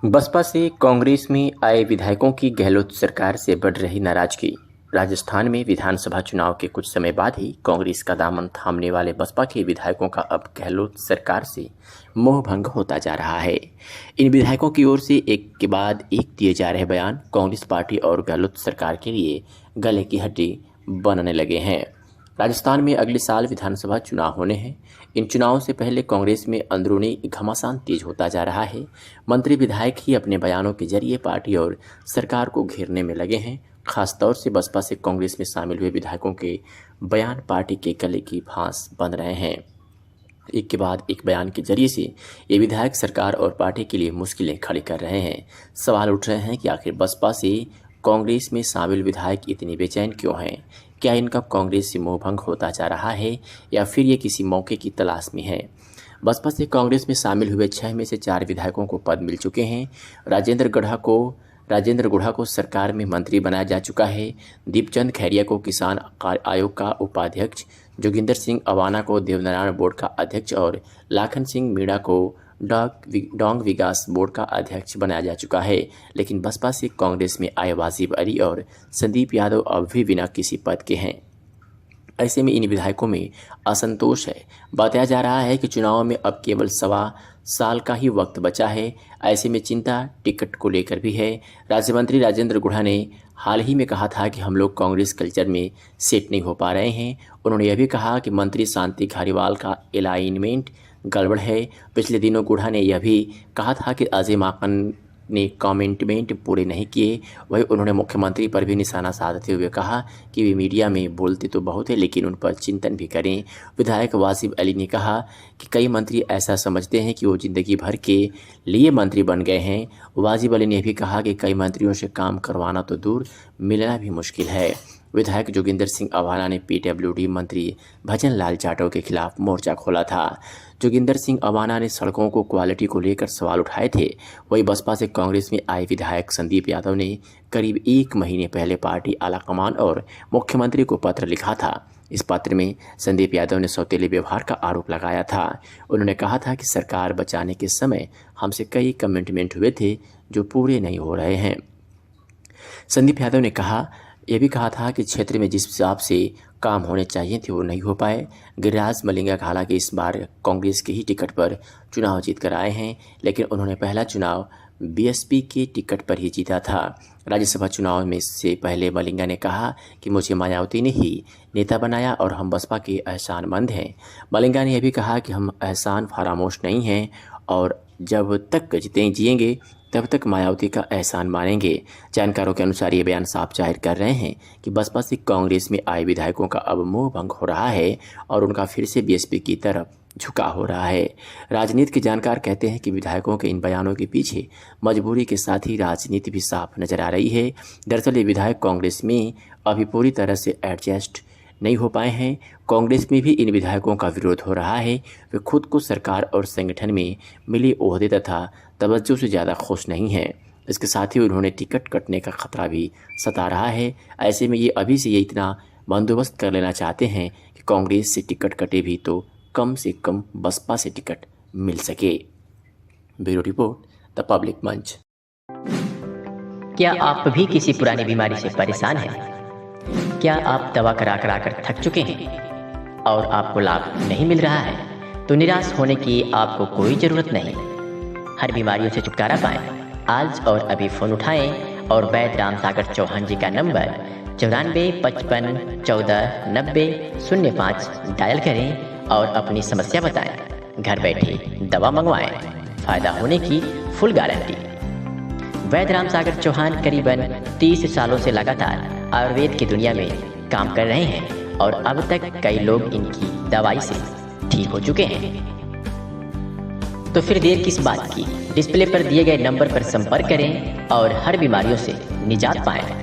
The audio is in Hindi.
बसपा से कांग्रेस में आए विधायकों की गहलोत सरकार से बढ़ रही नाराजगी। राजस्थान में विधानसभा चुनाव के कुछ समय बाद ही कांग्रेस का दामन थामने वाले बसपा के विधायकों का अब गहलोत सरकार से मोह भंग होता जा रहा है। इन विधायकों की ओर से एक के बाद एक दिए जा रहे बयान कांग्रेस पार्टी और गहलोत सरकार के लिए गले की हड्डी बनने लगे हैं। राजस्थान में अगले साल विधानसभा चुनाव होने हैं। इन चुनावों से पहले कांग्रेस में अंदरूनी घमासान तेज होता जा रहा है। मंत्री विधायक ही अपने बयानों के जरिए पार्टी और सरकार को घेरने में लगे हैं। खासतौर से बसपा से कांग्रेस में शामिल हुए विधायकों के बयान पार्टी के गले की फांस बन रहे हैं। एक के बाद एक बयान के जरिए से ये विधायक सरकार और पार्टी के लिए मुश्किलें खड़ी कर रहे हैं। सवाल उठ रहे हैं कि आखिर बसपा से कांग्रेस में शामिल विधायक इतने बेचैन क्यों हैं? क्या इनका कांग्रेस से मोहभंग होता जा रहा है या फिर ये किसी मौके की तलाश में है? बसपा से कांग्रेस में शामिल हुए 6 में से 4 विधायकों को पद मिल चुके हैं। राजेंद्र गुढ़ा को सरकार में मंत्री बनाया जा चुका है। दीपचंद खैरिया को किसान आयोग का उपाध्यक्ष, जोगिंदर सिंह अवाना को देवनारायण बोर्ड का अध्यक्ष और लाखन सिंह मीणा को डोंग विकास बोर्ड का अध्यक्ष बनाया जा चुका है। लेकिन बसपा से कांग्रेस में आए वाजिब अली और संदीप यादव अब भी बिना किसी पद के हैं। ऐसे में इन विधायकों में असंतोष है। बताया जा रहा है कि चुनाव में अब केवल 1.25 साल का ही वक्त बचा है। ऐसे में चिंता टिकट को लेकर भी है। राज्य मंत्री राजेंद्र गुढ़ा ने हाल ही में कहा था कि हम लोग कांग्रेस कल्चर में सेट नहीं हो पा रहे हैं। उन्होंने यह भी कहा कि मंत्री शांति धारीवाल का अलाइनमेंट गड़बड़ है। पिछले दिनों गुढ़ा ने यह भी कहा था कि अजय माकन ने कमिटमेंट पूरे नहीं किए। वहीं उन्होंने मुख्यमंत्री पर भी निशाना साधते हुए कहा कि वे मीडिया में बोलते तो बहुत है लेकिन उन पर चिंतन भी करें। विधायक वासिफ अली ने कहा कि कई मंत्री ऐसा समझते हैं कि वो जिंदगी भर के लिए मंत्री बन गए हैं। वाजिब अली ने भी कहा कि कई मंत्रियों से काम करवाना तो दूर, मिलना भी मुश्किल है। विधायक जोगिंदर सिंह अवाना ने पीडब्ल्यूडी मंत्री भजन लाल जाटव के खिलाफ मोर्चा खोला था। जोगिंदर सिंह अवाना ने सड़कों को क्वालिटी को लेकर सवाल उठाए थे। वहीं बसपा से कांग्रेस में आए विधायक संदीप यादव ने करीब 1 महीने पहले पार्टी आलाकमान और मुख्यमंत्री को पत्र लिखा था। इस पत्र में संदीप यादव ने सौतेले व्यवहार का आरोप लगाया था। उन्होंने कहा था कि सरकार बचाने के समय हमसे कई कमिटमेंट हुए थे जो पूरे नहीं हो रहे हैं। संदीप यादव ने यह भी कहा था कि क्षेत्र में जिस हिसाब से काम होने चाहिए थे वो नहीं हो पाए। गिरिराज मलिंगा हालांकि इस बार कांग्रेस के ही टिकट पर चुनाव जीत कर आए हैं, लेकिन उन्होंने पहला चुनाव बीएसपी के टिकट पर ही जीता था। राज्यसभा चुनाव में से पहले मलिंगा ने कहा कि मुझे मायावती ने ही नेता बनाया और हम बसपा के एहसानमंद हैं। मलिंगा ने यह भी कहा कि हम एहसान फरामोश नहीं हैं और जब तक जिएंगे तब तक मायावती का एहसान मानेंगे। जानकारों के अनुसार ये बयान साफ जाहिर कर रहे हैं कि बसपा से कांग्रेस में आए विधायकों का अब मोह भंग हो रहा है और उनका फिर से बीएसपी की तरफ झुकाव हो रहा है। राजनीति के जानकार कहते हैं कि विधायकों के इन बयानों के पीछे मजबूरी के साथ ही राजनीति भी साफ नजर आ रही है। दरअसल ये विधायक कांग्रेस में अभी पूरी तरह से एडजस्ट नहीं हो पाए हैं। कांग्रेस में भी इन विधायकों का विरोध हो रहा है। वे खुद को सरकार और संगठन में मिले ओहदे तथा तवज्जो से ज़्यादा खुश नहीं हैं। इसके साथ ही उन्होंने टिकट कटने का खतरा भी सता रहा है। ऐसे में ये अभी से इतना बंदोबस्त कर लेना चाहते हैं कि कांग्रेस से टिकट कटे भी तो कम से कम बसपा से टिकट मिल सके। ब्यूरो रिपोर्ट, द पब्लिक मंच। क्या आप भी किसी पुरानी बीमारी से परेशान हैं? क्या आप दवा करा कर थक चुके हैं और आपको लाभ नहीं मिल रहा है? तो निराश होने की आपको कोई ज़रूरत नहीं। हर बीमारियों से छुटकारा पाएं। आज और अभी फ़ोन उठाएं और वैद्य राम सागर चौहान जी का नंबर 9455149005 डायल करें और अपनी समस्या बताएं। घर बैठे दवा मंगवाएं। फ़ायदा होने की फुल गारंटी। वैद्य राम सागर चौहान करीबन 30 सालों से लगातार आयुर्वेद की दुनिया में काम कर रहे हैं और अब तक कई लोग इनकी दवाई से ठीक हो चुके हैं। तो फिर देर किस बात की? डिस्प्ले पर दिए गए नंबर पर संपर्क करें और हर बीमारियों से निजात पाएं।